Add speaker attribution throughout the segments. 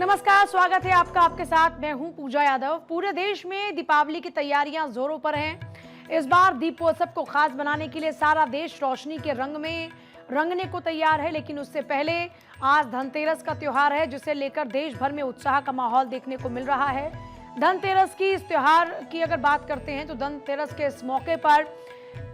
Speaker 1: नमस्कार, स्वागत है आपका। आपके साथ मैं हूं पूजा यादव। पूरे देश में दीपावली की तैयारियां जोरों पर हैं। इस बार दीपोत्सव को खास बनाने के लिए सारा देश रोशनी के रंग में रंगने को तैयार है। लेकिन उससे पहले आज धनतेरस का त्योहार है, जिसे लेकर देश भर में उत्साह का माहौल देखने को मिल रहा है। धनतेरस की इस त्योहार की अगर बात करते हैं तो धनतेरस के इस मौके पर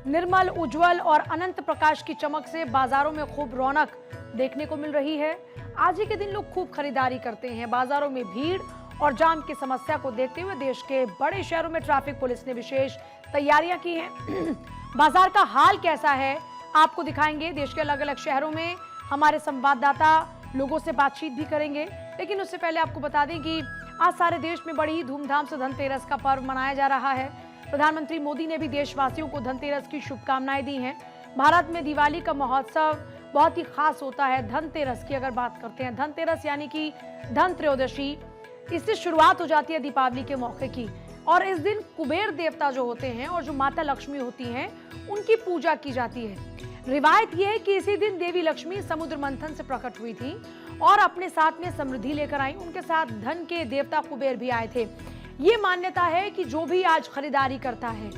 Speaker 1: निर्मल, उज्जवल और अनंत प्रकाश की चमक से बाजारों में खूब रौनक देखने को मिल रही है। आज ही के दिन लोग खूब खरीदारी करते हैं। बाजारों में भीड़ और जाम की समस्या को देखते हुए देश के बड़े शहरों में ट्रैफिक पुलिस ने विशेष तैयारियां की हैं। बाजार का हाल कैसा है आपको दिखाएंगे। देश के अलग अलग शहरों में हमारे संवाददाता लोगों से बातचीत भी करेंगे। लेकिन उससे पहले आपको बता दें कि आज सारे देश में बड़ी ही धूमधाम से धनतेरस का पर्व मनाया जा रहा है। प्रधानमंत्री मोदी ने भी देशवासियों को धनतेरस की शुभकामनाएं दी हैं। भारत में दिवाली का महोत्सव बहुत ही खास होता है। धनतेरस की अगर बात करते हैं, धनतेरस यानी कि धन त्रयोदशी, इससे शुरुआत हो जाती है दीपावली के मौके की। और इस दिन कुबेर देवता जो होते हैं और जो माता लक्ष्मी होती हैं, उनकी पूजा की जाती है। रिवायत यह है कि इसी दिन देवी लक्ष्मी समुद्र मंथन से प्रकट हुई थी और अपने साथ में समृद्धि लेकर आई। उनके साथ धन के देवता कुबेर भी आए थे। ये मान्यता है कि जो भी आज खरीदारी करता है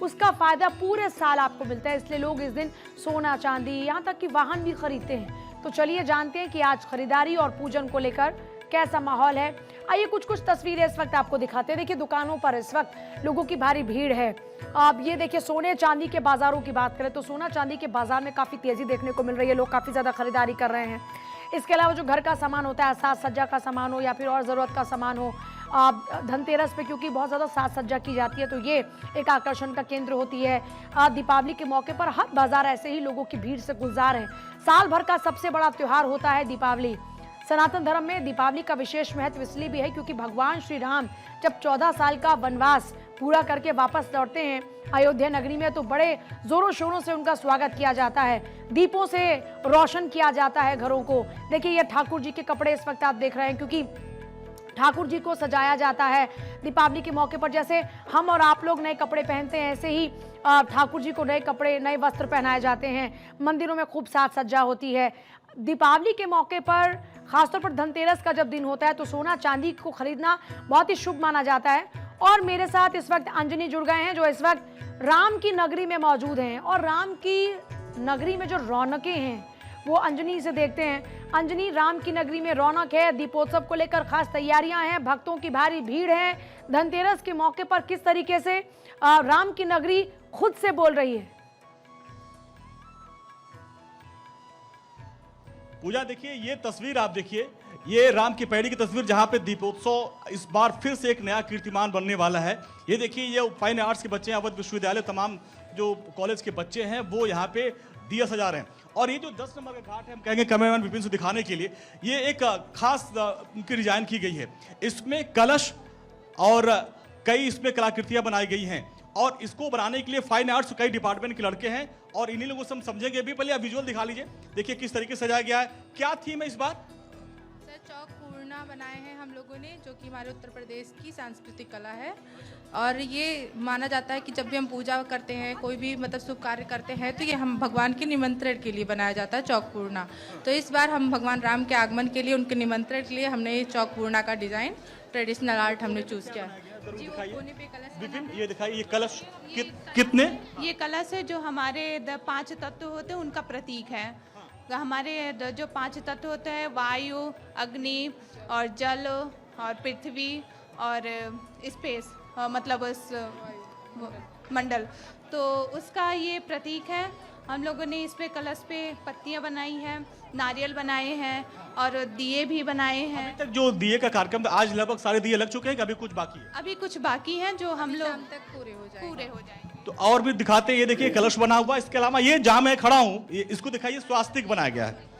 Speaker 1: उसका फायदा पूरे साल आपको मिलता है। इसलिए लोग इस दिन सोना, चांदी, यहाँ तक कि वाहन भी खरीदते हैं। तो चलिए जानते हैं कि आज खरीदारी और पूजन को लेकर कैसा माहौल है। आइए कुछ तस्वीरें इस वक्त आपको दिखाते हैं। देखिए, दुकानों पर इस वक्त लोगों की भारी भीड़ है। आप ये देखिए, सोने चांदी के बाजारों की बात करें तो सोना चांदी के बाजार में काफी तेजी देखने को मिल रही है। लोग काफी ज्यादा खरीदारी कर रहे हैं। इसके अलावा जो घर का सामान होता है, साज सज्जा का सामान हो या फिर और जरूरत का सामान हो, धनतेरस पे क्योंकि बहुत ज़्यादा साज सज्जा की जाती है तो ये एक आकर्षण का केंद्र होती है। दीपावली के मौके पर हर बाजार ऐसे ही लोगों की भीड़ से गुलजार है। साल भर का सबसे बड़ा त्योहार होता है दीपावली। सनातन धर्म में दीपावली का विशेष महत्व इसलिए भी है क्योंकि भगवान श्री राम जब 14 साल का वनवास पूरा करके वापस लौटते हैं अयोध्या नगरी में, तो बड़े जोरों शोरों से उनका स्वागत किया जाता है। दीपों से रोशन किया जाता है घरों को। देखिए, ये ठाकुर जी के कपड़े इस वक्त आप देख रहे हैं, क्योंकि ठाकुर जी को सजाया जाता है दीपावली के मौके पर। जैसे हम और आप लोग नए कपड़े पहनते हैं, ऐसे ही ठाकुर जी को नए कपड़े, नए वस्त्र पहनाए जाते हैं। मंदिरों में खूब साज सज्जा होती है। दीपावली के मौके पर, खासतौर पर धनतेरस का जब दिन होता है, तो सोना चांदी को खरीदना बहुत ही शुभ माना जाता है। और मेरे साथ इस वक्त अंजनी जुड़ गए हैं, जो इस वक्त राम की नगरी में मौजूद हैं। और राम की नगरी में जो रौनकें हैं वो अंजनी से देखते हैं। अंजनी, राम की नगरी में रौनक है, दीपोत्सव को लेकर खास तैयारियां हैं, भक्तों की भारी भीड़ है। धनतेरस के मौके पर किस तरीके से राम की नगरी खुद से बोल रही है।
Speaker 2: पूजा, देखिए ये तस्वीर आप देखिए, ये राम की पैड़ी की तस्वीर, जहां पे दीपोत्सव इस बार फिर से एक नया कीर्तिमान बनने वाला है। ये देखिए, ये फाइन आर्ट्स के बच्चे हैं, अवध विश्वविद्यालय, तमाम जो कॉलेज के बच्चे हैं वो यहाँ पे दिया सजा रहे हैं। और ये जो 10 नंबर का घाट है, हम कहेंगे कैमरामैन विपिन से दिखाने के लिए, ये एक खास उनकी डिजाइन की गई है। इसमें कलश और कई इसमें कलाकृतियां बनाई गई हैं। और इसको बनाने के लिए फाइन आर्ट्स कई डिपार्टमेंट के लड़के हैं और इन्हीं लोगों से हम समझेंगे भी। पहले आप विजुअल दिखा लीजिए, देखिए किस तरीके से सजाया गया है। क्या थीम है इस बार?
Speaker 3: सर, चौक पूर्णा बनाए हैं हम लोगों ने, जो कि हमारे उत्तर प्रदेश की सांस्कृतिक कला है। और ये माना जाता है कि जब भी हम पूजा करते हैं, कोई भी मतलब शुभ कार्य करते हैं, तो ये हम भगवान के निमंत्रण के लिए बनाया जाता है चौक पूर्णा। तो इस बार हम भगवान राम के आगमन के लिए, उनके निमंत्रण के लिए हमने ये चौक पूर्णा का डिज़ाइन, ट्रेडिशनल आर्ट हमने चूज़ किया।
Speaker 2: विपिन, ये दिखाइए, ये कलश कितने?
Speaker 4: ये कलश है जो हमारे 5 तत्व होते हैं उनका प्रतीक है। हमारे जो 5 तत्व होते हैं, वायु, अग्नि और जल और पृथ्वी और स्पेस, मतलब उस मंडल, तो उसका ये प्रतीक है। हम लोगों ने इस पे कलश पे पत्तियां बनाई हैं, नारियल बनाए हैं और दिए भी बनाए हैं।
Speaker 2: अभी तक जो दिए का कार्यक्रम, आज लगभग सारे दिए लग चुके हैं कि अभी कुछ बाकी है?
Speaker 4: अभी कुछ बाकी हैं जो हम लोग
Speaker 3: तक पूरे हो जाएंगे।
Speaker 2: तो और भी दिखाते हैं। ये देखिए कलश बना हुआ। इसके अलावा ये जहां मैं खड़ा हूँ, इसको दिखाइए, स्वास्तिक बनाया गया है।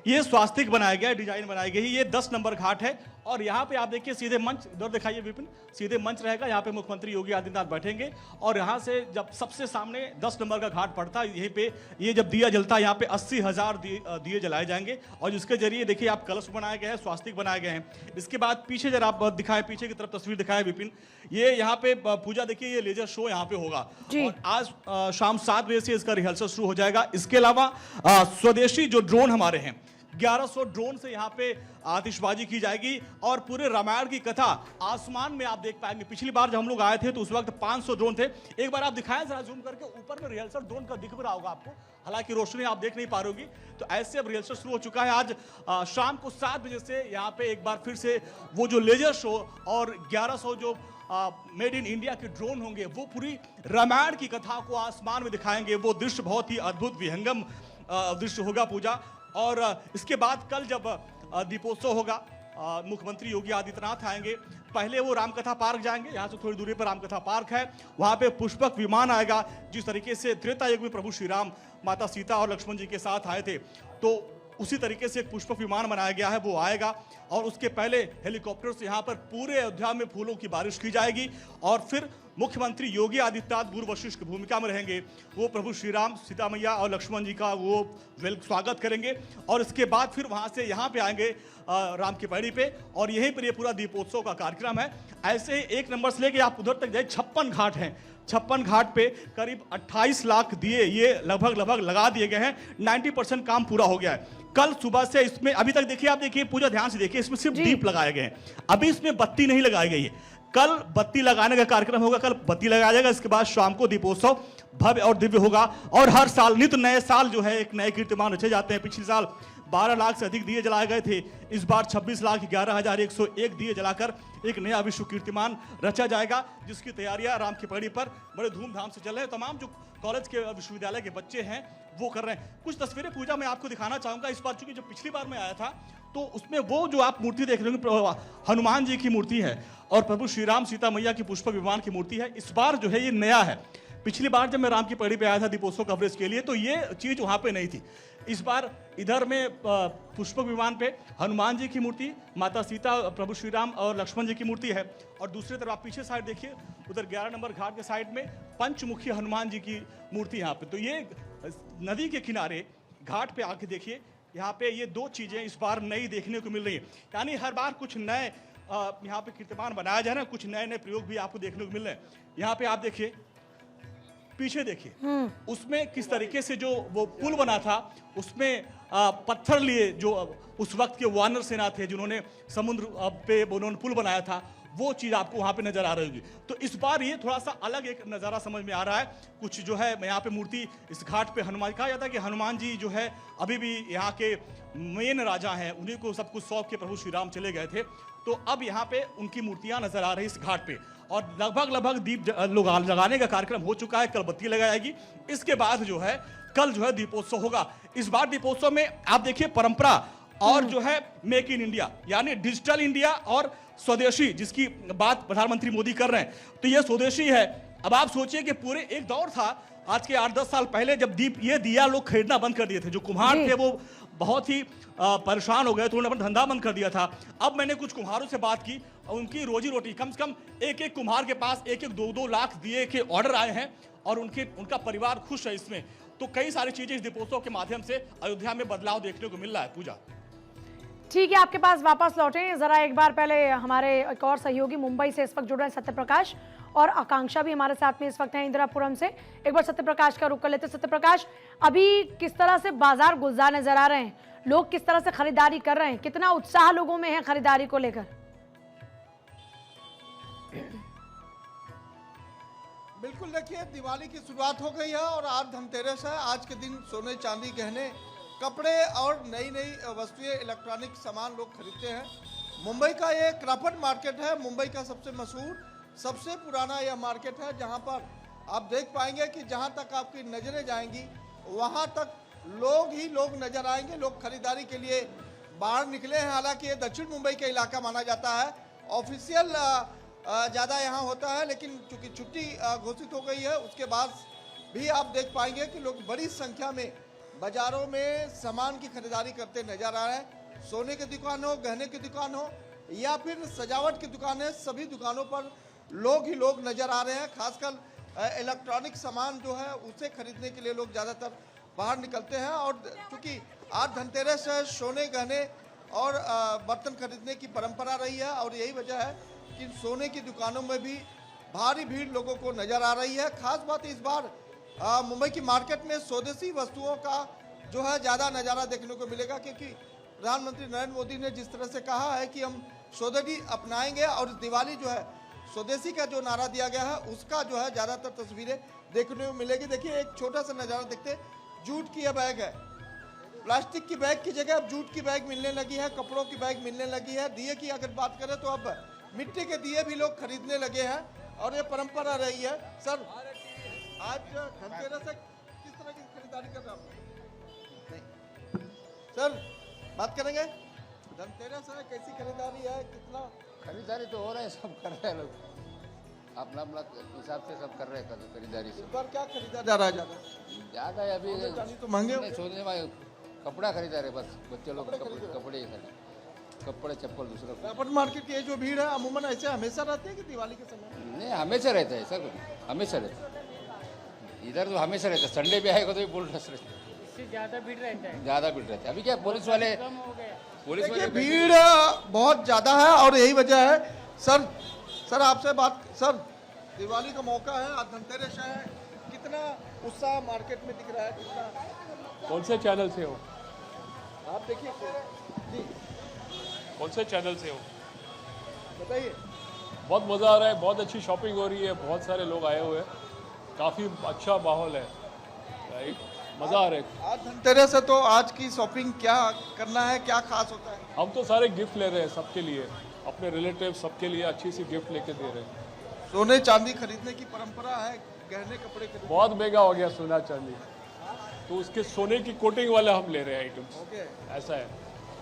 Speaker 2: ये स्वास्तिक बनाया गया है, डिजाइन बनाई गई है। ये 10 नंबर घाट है। और यहाँ पे आप देखिए सीधे मंच, इधर दिखाइए विपिन, सीधे मंच रहेगा। यहाँ पे मुख्यमंत्री योगी आदित्यनाथ बैठेंगे और यहाँ से जब सबसे सामने 10 नंबर का घाट पड़ता है, यहीं पे ये जब दिया जलता है, यहाँ पे 80,000 दिए जलाए जाएंगे। और जिसके जरिए देखिए आप कलश बनाए गए हैं, स्वास्तिक बनाए गए हैं। इसके बाद पीछे जरा आप दिखाएं, पीछे की तरफ तस्वीर दिखाएं विपिन। ये यहाँ पे पूजा देखिए, ये लेजर शो यहाँ पे होगा और आज शाम 7 बजे से इसका रिहर्सल शुरू हो जाएगा। इसके अलावा स्वदेशी जो ड्रोन हमारे हैं, 1100 ड्रोन से यहाँ पे आतिशबाजी की जाएगी और पूरे रामायण की कथा आसमान में आप देख पाएंगे। पिछली बार जब हम लोग आए थे तो उस वक्त 500 ड्रोन थे। एक बार आप दिखाएं जरा जूम करके, ऊपर में रिहर्सल ड्रोन का दिख भी रहा होगा आपको, हालांकि रोशनी आप देख नहीं पा रही होगी। तो ऐसे अब रिहर्सल शुरू हो चुका है। आज शाम को 7 बजे से यहाँ पे एक बार फिर से वो जो लेजर शो और 1100 जो मेड इन इंडिया के ड्रोन होंगे वो पूरी रामायण की कथा को आसमान में दिखाएंगे। वो दृश्य बहुत ही अद्भुत विहंगम दृश्य होगा पूजा। और इसके बाद कल जब दीपोत्सव होगा, मुख्यमंत्री योगी आदित्यनाथ आएंगे। पहले वो रामकथा पार्क जाएंगे, यहाँ से थोड़ी दूरी पर रामकथा पार्क है, वहाँ पे पुष्पक विमान आएगा। जिस तरीके से त्रेता युग में प्रभु श्री राम माता सीता और लक्ष्मण जी के साथ आए थे, तो उसी तरीके से एक पुष्पक विमान बनाया गया है, वो आएगा। और उसके पहले हेलीकॉप्टर से यहाँ पर पूरे अयोध्या में फूलों की बारिश की जाएगी। और फिर मुख्यमंत्री योगी आदित्यनाथ गुरु वशिष्ठ की भूमिका में रहेंगे। वो प्रभु श्री राम, सीता मैया और लक्ष्मण जी का वो स्वागत करेंगे। और इसके बाद फिर वहाँ से यहाँ पे आएंगे राम की पैड़ी पे, और यहीं पर ये पूरा दीपोत्सव का कार्यक्रम है। ऐसे ही 1 नंबर से लेके आप उधर तक जाए, 56 घाट हैं। 56 घाट पे करीब 28 लाख दिए ये लगभग लगा दिए गए हैं। 90% काम पूरा हो गया है। कल सुबह से इसमें अभी तक देखिए, आप देखिए पूजा ध्यान से देखिए, इसमें सिर्फ दीप लगाए गए हैं, अभी इसमें बत्ती नहीं लगाई गई है। कल बत्ती लगाने का कार्यक्रम होगा, कल बत्ती लगाया जाएगा। इसके बाद शाम को दीपोत्सव भव्य और दिव्य होगा। और हर साल नित्य नए साल जो है एक नए कीर्तिमान रचे जाते हैं। पिछले साल 12 लाख से अधिक दिए जलाए गए थे, इस बार 26,11,101 दिए जलाकर एक नया विश्व कीर्तिमान रचा जाएगा, जिसकी तैयारियां राम की पैड़ी पर बड़े धूमधाम से चल रहे हैं। तमाम जो कॉलेज के विश्वविद्यालय के बच्चे हैं वो कर रहे हैं। कुछ तस्वीरें पूजा मैं आपको दिखाना चाहूंगा। इस बार चूंकि जब पिछली बार मैं आया था तो उसमें वो जो आप मूर्ति देख रहे होंगे हनुमान जी की मूर्ति है और प्रभु श्री राम सीता मैया की पुष्पक विमान की मूर्ति है। इस बार जो है ये नया है। पिछली बार जब मैं राम की पैड़ी पे आया था दीपोत्सव कवरेज के लिए तो ये चीज वहां पे नहीं थी। इस बार इधर में पुष्पक विमान पे हनुमान जी की मूर्ति, माता सीता, प्रभु श्री राम और लक्ष्मण जी की मूर्ति है। और दूसरी तरफ आप पीछे साइड देखिए, उधर 11 नंबर घाट के साइड में पंचमुखी हनुमान जी की मूर्ति यहाँ पे। तो ये नदी के किनारे घाट पे आके देखिए, यहाँ पे ये 2 चीजें इस बार नई देखने को मिल रही है। यानी हर बार कुछ नए यहाँ पे कीर्तिमान बनाया जा रहा है, कुछ नए नए प्रयोग भी आपको देखने को मिल रहे हैं। यहाँ पे आप देखिए, पीछे देखिए, उसमें किस तरीके से जो वो पुल बना था उसमें पत्थर लिए जो उस वक्त के वानर सेना थे जिन्होंने समुद्र पे उन्होंने पुल बनाया था, वो चीज आपको वहां पे नजर आ रही होगी। तो इस बार ये थोड़ा सा अलग एक नजारा समझ में आ रहा है। कुछ जो है यहाँ पे मूर्ति, इस घाट पे हनुमान, कहा जाता है कि हनुमान जी जो है अभी भी यहाँ के मेन राजा हैं, उन्हीं को सब कुछ सौंप के प्रभु श्री राम चले गए थे। तो अब यहाँ पे उनकी मूर्तियां नजर आ रही इस घाट पे। और लगभग दीप लगाने का कार्यक्रम हो चुका है, कल बत्ती लगाएगी। इसके बाद जो है कल जो है दीपोत्सव होगा। इस बार दीपोत्सव में आप देखिए परंपरा और जो है मेक इन इंडिया, यानी डिजिटल इंडिया और स्वदेशी, जिसकी बात प्रधानमंत्री मोदी कर रहे हैं, तो ये स्वदेशी है। अब आप सोचिए कि पूरे एक दौर था आज के 8-10 साल पहले जब ये दिया लोग खरीदना बंद कर दिए थे। जो कुम्हार थे वो बहुत ही परेशान हो गए तो उन्होंने अपना धंधा बंद कर दिया था। अब मैंने कुछ कुम्हारों से बात की, उनकी रोजी रोटी, कम से कम एक कुम्हार के पास 1-2 लाख दिए के ऑर्डर आए हैं और उनका परिवार खुश है इसमें। तो कई सारी चीजें इस दीपोत्सव के माध्यम से अयोध्या में बदलाव देखने को मिल रहा है। पूजा,
Speaker 1: ठीक है, आपके पास वापस लौटे। जरा एक बार पहले हमारे एक और सहयोगी मुंबई से इस वक्त जुड़ रहे हैं सत्यप्रकाश, और आकांक्षा भी हमारे साथ में इस वक्त है इंदिरापुरम से। एक बार सत्यप्रकाश का रुख कर लेते। सत्यप्रकाश, अभी किस तरह से बाजार गुलजार नजर आ रहे हैं, लोग किस तरह से खरीदारी कर रहे हैं, कितना उत्साह लोगों में है खरीदारी को लेकर?
Speaker 5: बिल्कुल, देखिए दिवाली की शुरुआत हो गई है और आज धनतेरस है। आज के दिन सोने चांदी, गहने, कपड़े और नई वस्तुएं, इलेक्ट्रॉनिक सामान लोग खरीदते हैं। मुंबई का ये क्रॉफर्ड मार्केट है, मुंबई का सबसे मशहूर, सबसे पुराना यह मार्केट है, जहां पर आप देख पाएंगे कि जहां तक आपकी नज़रें जाएंगी वहां तक लोग ही लोग नजर आएंगे। लोग खरीदारी के लिए बाहर निकले हैं। हालांकि ये दक्षिण मुंबई का इलाका माना जाता है, ऑफिशियल ज़्यादा यहाँ होता है, लेकिन चूंकि छुट्टी घोषित हो गई है उसके बाद भी आप देख पाएंगे कि लोग बड़ी संख्या में बाजारों में सामान की खरीदारी करते नजर आ रहे हैं। सोने की दुकान हो, गहने की दुकान हो या फिर सजावट की दुकान है, सभी दुकानों पर लोग ही लोग नजर आ रहे हैं। खासकर इलेक्ट्रॉनिक सामान जो है उसे खरीदने के लिए लोग ज़्यादातर बाहर निकलते हैं। और चूँकि आज धनतेरस है, सोने गहने और बर्तन खरीदने की परंपरा रही है और यही वजह है कि सोने की दुकानों में भी भारी भीड़ लोगों को नज़र आ रही है। खास बात इस बार मुंबई की मार्केट में स्वदेशी वस्तुओं का जो है ज़्यादा नज़ारा देखने को मिलेगा, क्योंकि प्रधानमंत्री नरेंद्र मोदी ने जिस तरह से कहा है कि हम स्वदेशी अपनाएंगे और दिवाली जो है स्वदेशी का जो नारा दिया गया है उसका जो है ज़्यादातर तस्वीरें देखने को मिलेगी। देखिए एक छोटा सा नज़ारा देखते, जूट की यह बैग है, प्लास्टिक की बैग की जगह अब जूट की बैग मिलने लगी है, कपड़ों की बैग मिलने लगी है। दिए की अगर बात करें तो अब मिट्टी के दिए भी लोग खरीदने लगे हैं और ये परंपरा रही है। सर आज धनतेरस से किस तरह की खरीदारी कर रहे हैं? नहीं सर बात करेंगे, धनतेरस है कैसी खरीदारी है, कितना
Speaker 6: खरीदारी तो हो रहा है, सब कर रहे हैं लोग अपना अपना हिसाब से सब कर रहे हैं खरीदारी से।
Speaker 5: इस बार क्या खरीदा जा रहा है ज़्यादा?
Speaker 6: ज़्यादा है अभी
Speaker 5: चांदी तो महंगे हो
Speaker 6: नहीं, सोने में कपड़ा खरीदा रहे बस बच्चे लोग कपड़े ही खरीदे, कपड़े चप्पल दूसरा कुछ।
Speaker 5: रापट मार्केट की ये जो भीड़ है अमूमन ऐसे हमेशा रहती है कि दिवाली के समय?
Speaker 6: नहीं हमेशा रहता है सर, हमेशा रहता है इधर तो हमेशा रहता है। संडे भी आएगा तो भी बोल रहे
Speaker 7: ज़्यादा भीड़ रहता है,
Speaker 6: ज़्यादा भीड़ रहता है। अभी क्या पुलिस वाले
Speaker 5: देखिए भीड़ बहुत ज़्यादा है और यही वजह है। सर आपसे बात, सर दिवाली का मौका है, आज धनतेरस है, कितना उत्साह मार्केट में दिख रहा है, कितना?
Speaker 8: कौन से चैनल से हो?
Speaker 5: आप देखिए जी,
Speaker 8: कौन से चैनल से हो?
Speaker 5: बताइए।
Speaker 8: बहुत मज़ा आ रहा है, बहुत अच्छी शॉपिंग हो रही है, बहुत सारे लोग आए हुए हैं, काफ़ी अच्छा माहौल है, राइट, मज़ा आ रहा है।
Speaker 5: आज धनतेरस है तो आज की शॉपिंग क्या करना है, क्या खास होता है?
Speaker 8: हम तो सारे गिफ्ट ले रहे हैं सबके लिए, अपने रिलेटिव सबके लिए अच्छी सी गिफ्ट लेके दे रहे हैं।
Speaker 5: सोने चांदी खरीदने की परंपरा है, गहने कपड़े खरीदने।
Speaker 8: बहुत महंगा हो गया सोना चांदी, तो उसके सोने की कोटिंग वाला हम ले रहे हैं आइटम्स।
Speaker 5: ओके,
Speaker 8: ऐसा है।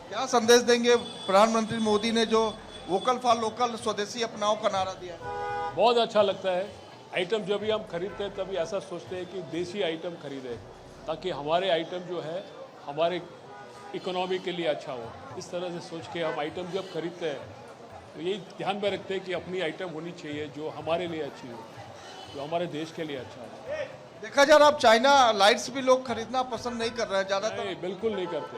Speaker 5: क्या संदेश देंगे? प्रधानमंत्री मोदी ने जो वोकल फॉर लोकल स्वदेशी अपनाओ का नारा दिया है,
Speaker 8: बहुत अच्छा लगता है। आइटम जब भी हम खरीदते हैं तभी ऐसा सोचते हैं कि देसी आइटम खरीदें, ताकि हमारे आइटम जो है हमारे इकोनॉमी के लिए अच्छा हो। इस तरह से सोच के हम आइटम जब खरीदते हैं तो यही ध्यान में रखते हैं कि अपनी आइटम होनी चाहिए जो हमारे लिए अच्छी हो, जो हमारे देश के लिए अच्छा हो।
Speaker 5: देखा जाए अब चाइना लाइट्स भी लोग खरीदना पसंद नहीं कर रहे हैं ज़्यादातर।
Speaker 8: नहीं, बिल्कुल नहीं करते।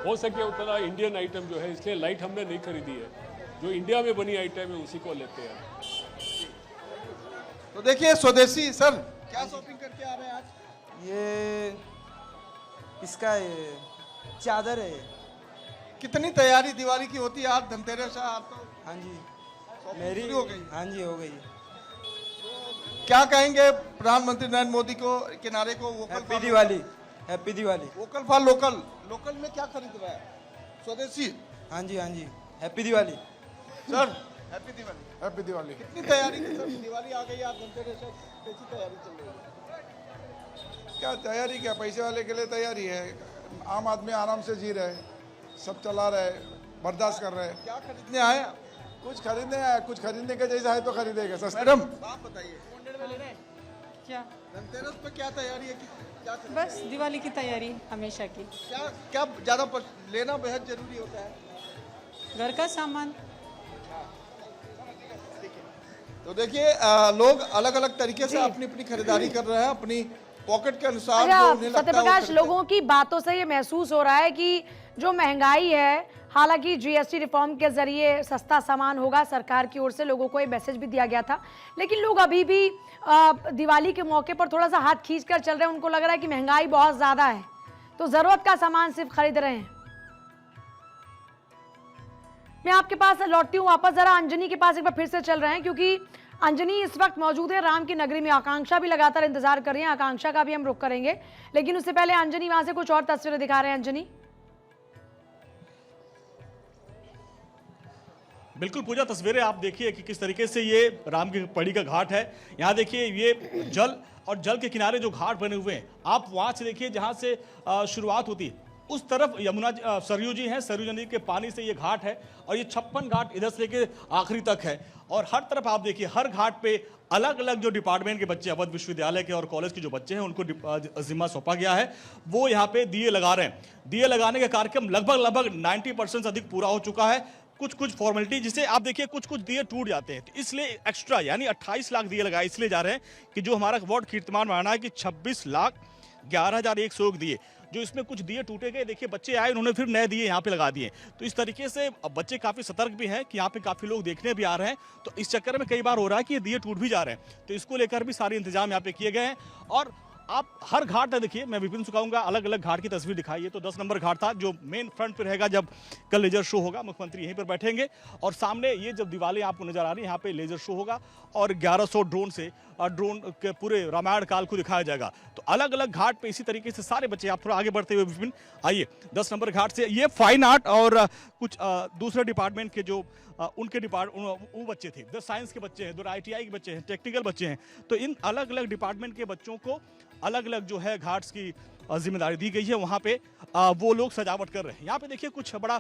Speaker 8: हो सके उतना इंडियन आइटम जो है, इसलिए लाइट हमने नहीं खरीदी है, जो इंडिया में बनी आइटम है उसी को लेते हैं।
Speaker 5: तो देखिए स्वदेशी, सर क्या शॉपिंग करके आ रहे हैं आज?
Speaker 9: ये इसका ये चादर है।
Speaker 5: कितनी तैयारी दिवाली की होती है? आज धनतेरस है, आज तो
Speaker 9: हाँ जी
Speaker 5: शॉपिंग
Speaker 9: मेरी
Speaker 5: शुरू हो गई।
Speaker 9: हाँ जी हो गई।
Speaker 5: क्या कहेंगे प्रधानमंत्री नरेंद्र मोदी को किनारे को?
Speaker 9: Happy Diwali, happy Diwali.
Speaker 5: Vocal for local, local में क्या खरीद रहा है? स्वदेशी।
Speaker 9: हाँ जी happy Diwali.
Speaker 5: Sir happy Diwali.
Speaker 10: Happy Diwali.
Speaker 5: कितनी तैयारी की सर? दिवाली आ गई, आज धनतेरस है, कैसी तैयारी चल रही है?
Speaker 10: क्या तैयारी, क्या पैसे वाले के लिए तैयारी है, आम आदमी आराम से जी रहे, सब चला रहे, बर्दाश्त कर रहे हैं।
Speaker 5: क्या खरीदने आए आप?
Speaker 10: कुछ खरीदने आया, कुछ खरीदने के जैसा है तो खरीदेगा सस्ता।
Speaker 5: मैडम आप बताइए,
Speaker 7: क्या
Speaker 5: धनतेरस पे क्या तैयारी है कि क्या खरीद-
Speaker 7: बस दिवाली की तैयारी हमेशा की,
Speaker 5: क्या क्या ज़्यादा लेना बेहद जरूरी होता है?
Speaker 7: घर का सामान।
Speaker 5: तो देखिए लोग अलग अलग तरीके से अपनी अपनी खरीदारी कर रहे हैं, अपनी पॉकेट के अनुसार जो
Speaker 1: अच्छा
Speaker 5: उन्हें लगता है वो
Speaker 1: सत्यप्रकाश,
Speaker 5: खरीदते हैं।
Speaker 1: लोगों की बातों से ये महसूस हो रहा है कि जो महंगाई है, हालांकि जीएसटी रिफॉर्म के जरिए सस्ता सामान होगा, सरकार की ओर से लोगों को ये मैसेज भी दिया गया था, लेकिन लोग अभी भी दिवाली के मौके पर थोड़ा सा हाथ खींच कर चल रहे हैं। उनको लग रहा है कि महंगाई बहुत ज्यादा है, तो जरूरत का सामान सिर्फ खरीद रहे हैं। मैं आपके पास लौटती हूँ वापस, जरा अंजनी के पास एक बार फिर से चल रहे हैं, क्योंकि अंजनी इस वक्त मौजूद है राम की नगरी में। आकांक्षा भी लगातार इंतजार कर रही है, आकांक्षा का भी हम रुख करेंगे, लेकिन उससे पहले अंजनी वहां से कुछ और तस्वीरें दिखा रहे हैं। अंजनी,
Speaker 2: बिल्कुल पूजा, तस्वीरें आप देखिए कि किस तरीके से ये राम की पड़ी का घाट है। यहाँ देखिए ये जल और जल के किनारे जो घाट बने हुए हैं, आप वहाँ से देखिए जहाँ से शुरुआत होती है, उस तरफ यमुना सरयू जी हैं, सरयू नदी के पानी से ये घाट है और ये 56 घाट इधर से लेके आखिरी तक है। और हर तरफ आप देखिए, हर घाट पे अलग अलग जो डिपार्टमेंट के बच्चे, अवध विश्वविद्यालय के और कॉलेज के जो बच्चे हैं, उनको जिम्मा सौंपा गया है, वो यहाँ पे दिए लगा रहे हैं। दिए लगाने का कार्यक्रम लगभग 90% से अधिक पूरा हो चुका है। कुछ फॉर्मेलिटी, जिसे आप देखिए कुछ दिए टूट जाते हैं, तो इसलिए एक्स्ट्रा यानी 28 लाख दिए लगाए इसलिए जा रहे हैं कि जो हमारा वार्ड कीर्तिमान माना है कि 26,11,100 दिए, जो इसमें कुछ दिए टूटे गए, देखिए बच्चे आए, उन्होंने फिर नए दिए यहाँ पे लगा दिए। तो इस तरीके से बच्चे काफ़ी सतर्क भी हैं कि यहाँ पे काफ़ी लोग देखने भी आ रहे हैं, तो इस चक्कर में कई बार हो रहा है कि ये दिए टूट भी जा रहे हैं, तो इसको लेकर भी सारे इंतजाम यहाँ पे किए गए हैं। और आप हर घाट है, देखिए मैं विपिन सुखाऊंगा, अलग अलग घाट की तस्वीर दिखाई है। तो 10 नंबर घाट था जो मेन फ्रंट पे रहेगा, जब कल लेजर शो होगा मुख्यमंत्री यहीं पर बैठेंगे और सामने ये जब दीवारें आपको नजर आ रही है यहाँ पे लेजर शो होगा और 1100 ड्रोन से ड्रोन के पूरे रामायण काल को दिखाया जाएगा। तो अलग अलग घाट पे इसी तरीके से सारे बच्चे, आप थोड़ा आगे बढ़ते हुए विपिन आइए 10 नंबर घाट से, ये फाइन आर्ट और कुछ दूसरे डिपार्टमेंट के जो उनके वो बच्चे थे, इधर साइंस के बच्चे हैं, इधर ITI के बच्चे हैं, टेक्निकल बच्चे हैं। तो इन अलग अलग डिपार्टमेंट के बच्चों को अलग अलग जो है घाट्स की जिम्मेदारी दी गई है। वहाँ पे वो लोग सजावट कर रहे हैं। यहाँ पे देखिए कुछ बड़ा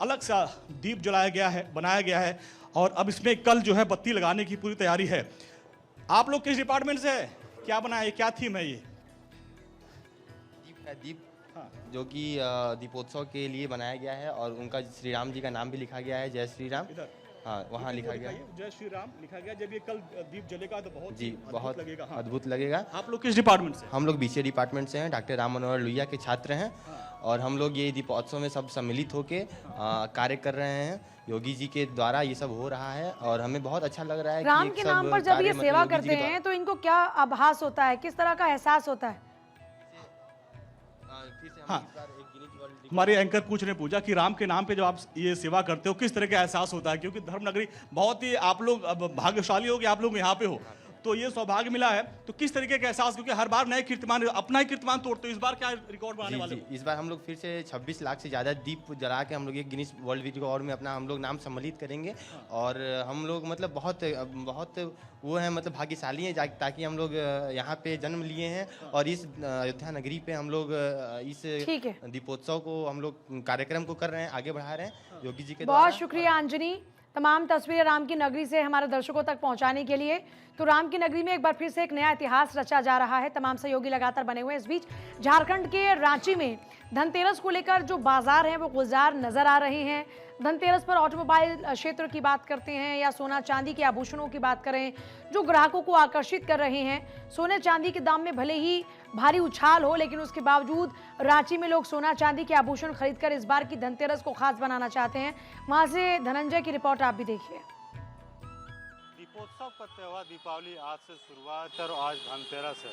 Speaker 2: अलग सा दीप जलाया गया है, बनाया गया है और अब इसमें कल जो है बत्ती लगाने की पूरी तैयारी है। आप लोग किस डिपार्टमेंट से है, क्या बनाया है, क्या थीम है ये?
Speaker 11: दीप जो कि दीपोत्सव के लिए बनाया गया है और उनका श्री राम जी का नाम भी लिखा गया है, जय श्री राम। हाँ, वहाँ लिखा गया है
Speaker 2: जय श्री राम लिखा गया। जब ये कल दीप जलेगा तो बहुत
Speaker 11: जी बहुत
Speaker 2: लगेगा। हाँ।
Speaker 11: अद्भुत लगेगा।
Speaker 2: आप लोग किस डिपार्टमेंट से?
Speaker 11: हम लोग BCA डिपार्टमेंट से हैं, डॉक्टर राम मनोहर लोहिया के छात्र हैं। और हम लोग ये दीपोत्सव में सब सम्मिलित होकर कार्य कर रहे हैं। योगी जी के द्वारा ये सब हो रहा है और हमें बहुत अच्छा लग रहा है।
Speaker 1: राम के नाम पर जब ये सेवा करते हैं तो इनको क्या आभास होता है, किस तरह का एहसास होता है?
Speaker 2: हाँ, हमारे एंकर पूछ रहे पूजा कि राम के नाम पे जब आप ये सेवा करते हो किस तरह का एहसास होता है, क्योंकि धर्मनगरी बहुत ही आप लोग भाग्यशाली हो कि आप लोग यहाँ पे हो, तो ये सौभाग्य मिला है। तो किस तरीके का एहसास, क्योंकि हर बार नए कीर्तिमान, अपना ही कीर्तिमान तोड़ते हो, इस बार क्या रिकॉर्ड बनाने वाले हो?
Speaker 11: इस बार हम लोग फिर से 26 लाख से ज़्यादा दीप जला के हम लोग एक गिनीज वर्ल्ड रिकॉर्ड में अपना हम लोग नाम सम्मिलित करेंगे। और हम लोग मतलब बहुत वो हैं, मतलब भाग्यशाली हैं ताकि हम लोग यहाँ पे जन्म लिए हैं और इस अयोध्या नगरी पे हम लोग इस दीपोत्सव को हम लोग कार्यक्रम को कर रहे हैं, आगे बढ़ा रहे हैं योगी जी के द्वारा।
Speaker 1: बहुत शुक्रिया अंजनी, तमाम तस्वीरें राम की नगरी से हमारे दर्शकों तक पहुंचाने के लिए। तो राम की नगरी में एक बार फिर से एक नया इतिहास रचा जा रहा है, तमाम सहयोगी लगातार बने हुए हैं। इस बीच झारखंड के रांची में धनतेरस को लेकर जो बाजार हैं वो गुलजार नजर आ रहे हैं। धनतेरस पर ऑटोमोबाइल क्षेत्र की बात करते हैं या सोना चांदी के आभूषणों की बात करें, जो ग्राहकों को आकर्षित कर रहे हैं। सोने चांदी के दाम में भले ही भारी उछाल हो, लेकिन उसके बावजूद रांची में लोग सोना चांदी के आभूषण खरीदकर इस बार की धनतेरस को खास बनाना चाहते हैं। वहां से धनंजय की रिपोर्ट आप भी देखिए।
Speaker 12: दीपोत्सव का त्यौहार दीपावली आज से शुरुआत है और आज धनतेरस है।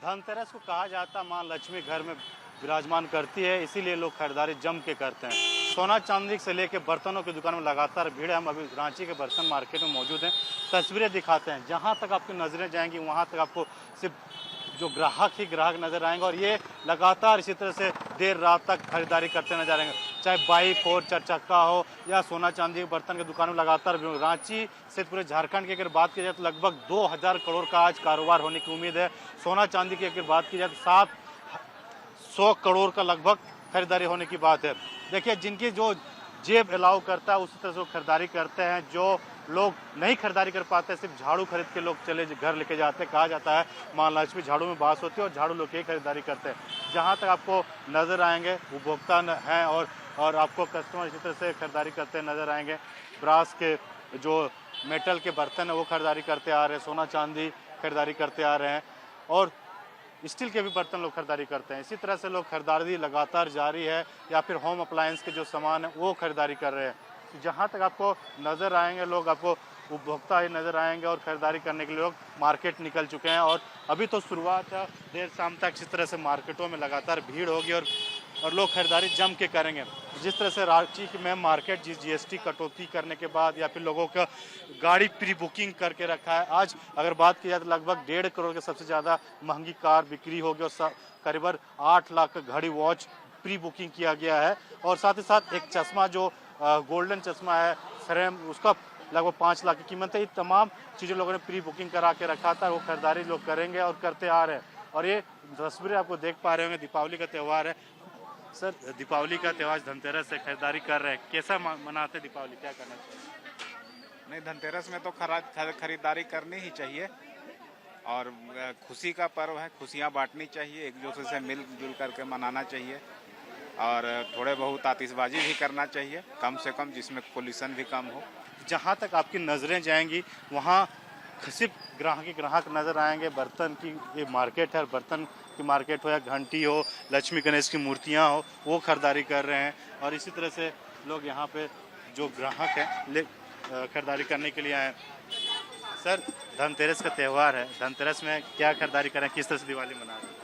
Speaker 12: धनतेरस को कहा जाता है माँ लक्ष्मी घर में विराजमान करती है, इसीलिए लोग खरीदारी जम के करते हैं। सोना चांदी से लेके बर्तनों की दुकान में लगातार भीड़ है। हम अभी रांची के बर्तन मार्केट में मौजूद हैं, तस्वीरें दिखाते हैं। जहां तक आपकी नज़रें जाएंगी वहां तक आपको सिर्फ जो ग्राहक ही ग्राहक नजर आएंगे और ये लगातार इसी तरह से देर रात तक खरीदारी करते नजर आएंगे, चाहे बाइक हो, चार चक्का हो या सोना चांदी के बर्तन की दुकान में लगातार। रांची से पूरे झारखंड की अगर बात की जाए तो लगभग 2000 करोड़ का आज कारोबार होने की उम्मीद है। सोना चांदी की अगर बात की जाए तो 700 करोड़ का लगभग खरीदारी होने की बात है। देखिए, जिनकी जो जेब अलाउ करता है उसी तरह से वो खरीदारी करते हैं। जो लोग नहीं खरीदारी कर पाते, सिर्फ झाड़ू खरीद के लोग चले घर लेके जाते हैं। कहा जाता है माँ लक्ष्मी झाड़ू में वास होती है और झाड़ू लोग की खरीदारी करते हैं। जहाँ तक आपको नज़र आएंगे उपभोक्ता हैं और आपको कस्टमर इसी तरह से खरीदारी करते नज़र आएंगे। ब्रास के जो मेटल के बर्तन है वो खरीदारी करते आ रहे हैं, सोना चांदी खरीदारी करते आ रहे हैं और स्टील के भी बर्तन लोग खरीदारी करते हैं। इसी तरह से लोग खरीदारी लगातार जारी है या फिर होम अप्लायंस के जो सामान है वो खरीदारी कर रहे हैं। जहाँ तक आपको नज़र आएंगे लोग, आपको उपभोक्ता ही नज़र आएंगे और ख़रीदारी करने के लिए लोग मार्केट निकल चुके हैं और अभी तो शुरुआत है। देर शाम तक इस तरह से मार्केटों में लगातार भीड़ होगी और लोग खरीदारी जम के करेंगे। जिस तरह से रांची में मार्केट GST कटौती करने के बाद या फिर लोगों का गाड़ी प्री बुकिंग करके रखा है। आज अगर बात की जाए तो लगभग 1.5 करोड़ के सबसे ज़्यादा महंगी कार बिक्री होगी और करीबन 8 लाख का घड़ी वॉच प्री बुकिंग किया गया है। और साथ ही साथ एक चश्मा जो गोल्डन चश्मा है फ्रेम, उसका लगभग 5 लाख की कीमत है। ये तमाम चीज़ें लोगों ने प्री बुकिंग करा के रखा था, वो खरीदारी लोग करेंगे और करते आ रहे हैं। और ये तस्वीरें आपको देख पा रहे होंगे, दीपावली का त्यौहार है। सर, दीपावली का त्यौहार धनतेरस से खरीदारी कर रहे हैं, कैसा मनाते दीपावली, क्या करना चाहिए?
Speaker 13: नहीं, धनतेरस में तो खरीदारी करनी ही चाहिए और खुशी का पर्व है, खुशियाँ बांटनी चाहिए, एक दूसरे से मिलजुल करके मनाना चाहिए और थोड़े बहुत आतिशबाजी भी करना चाहिए, कम से कम, जिसमें पोल्यूशन भी कम हो।
Speaker 12: जहाँ तक आपकी नज़रें जाएंगी वहाँ सिर्फ ग्राहक नज़र आएंगे। बर्तन की ये मार्केट है, बर्तन की मार्केट हो या घंटी हो, लक्ष्मी गणेश की मूर्तियाँ हो, वो खरीदारी कर रहे हैं। और इसी तरह से लोग यहाँ पे जो ग्राहक हैं खरीदारी करने के लिए आए हैं। सर, धनतेरस का त्यौहार है, धनतेरस में क्या खरीदारी करें, किस तरह से दिवाली मना रहे हैं?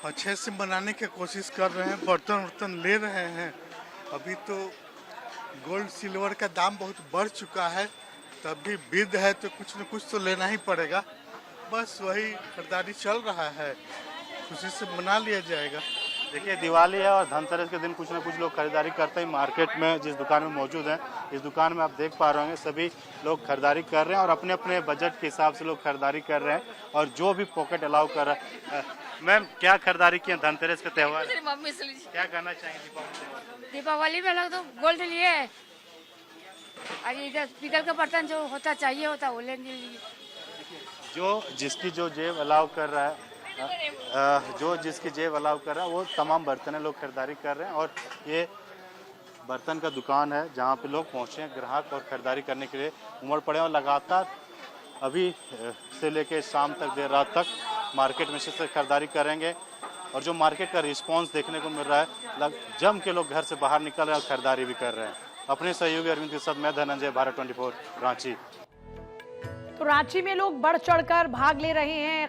Speaker 14: अच्छे से मनाने की कोशिश कर रहे हैं, बर्तन वर्तन ले रहे हैं। अभी तो गोल्ड सिल्वर का दाम बहुत बढ़ चुका है, तब भी विध है तो कुछ न कुछ तो लेना ही पड़ेगा। बस वही खरीदारी चल रहा है, खुशी से मना लिया जाएगा।
Speaker 12: देखिए, दिवाली है और धनतेरस के दिन कुछ ना कुछ लोग खरीदारी करते हैं। मार्केट में जिस दुकान में मौजूद हैं, इस दुकान में आप देख पा रहे होंगे सभी लोग खरीदारी कर रहे हैं और अपने अपने बजट के हिसाब से लोग खरीदारी कर रहे हैं और जो भी पॉकेट अलाउ कर रहा है। मैम, क्या खरीदारी की है धनतेरस के त्यौहार? क्या कहना चाहेंगे
Speaker 15: दीपावली में लोग तो गोल्ड लिए और इधर पीतल का बर्तन जो होता चाहिए होता वो लेने लिए।
Speaker 12: जो जिसकी जो जेब अलाउ कर रहा है, जो जिसकी जेब अलाउ कर रहा है वो तमाम बर्तन लोग खरीदारी कर रहे हैं और ये बर्तन का दुकान है जहाँ पे लोग पहुँचे हैं ग्राहक और खरीदारी करने के लिए उमड़ पड़े और लगातार अभी से लेके शाम तक देर रात तक मार्केट में से खरीदारी करेंगे और जो मार्केट का रिस्पांस देखने को मिल रहा है, जम के लोग घर से बाहर निकल रहे हैं और खरीदारी भी कर रहे हैं। अपने सहयोगी अरविंद के साथ मैं धनंजय, भारत 24 रांची।
Speaker 1: तो रांची में लोग बढ़ चढ़कर भाग ले रहे हैं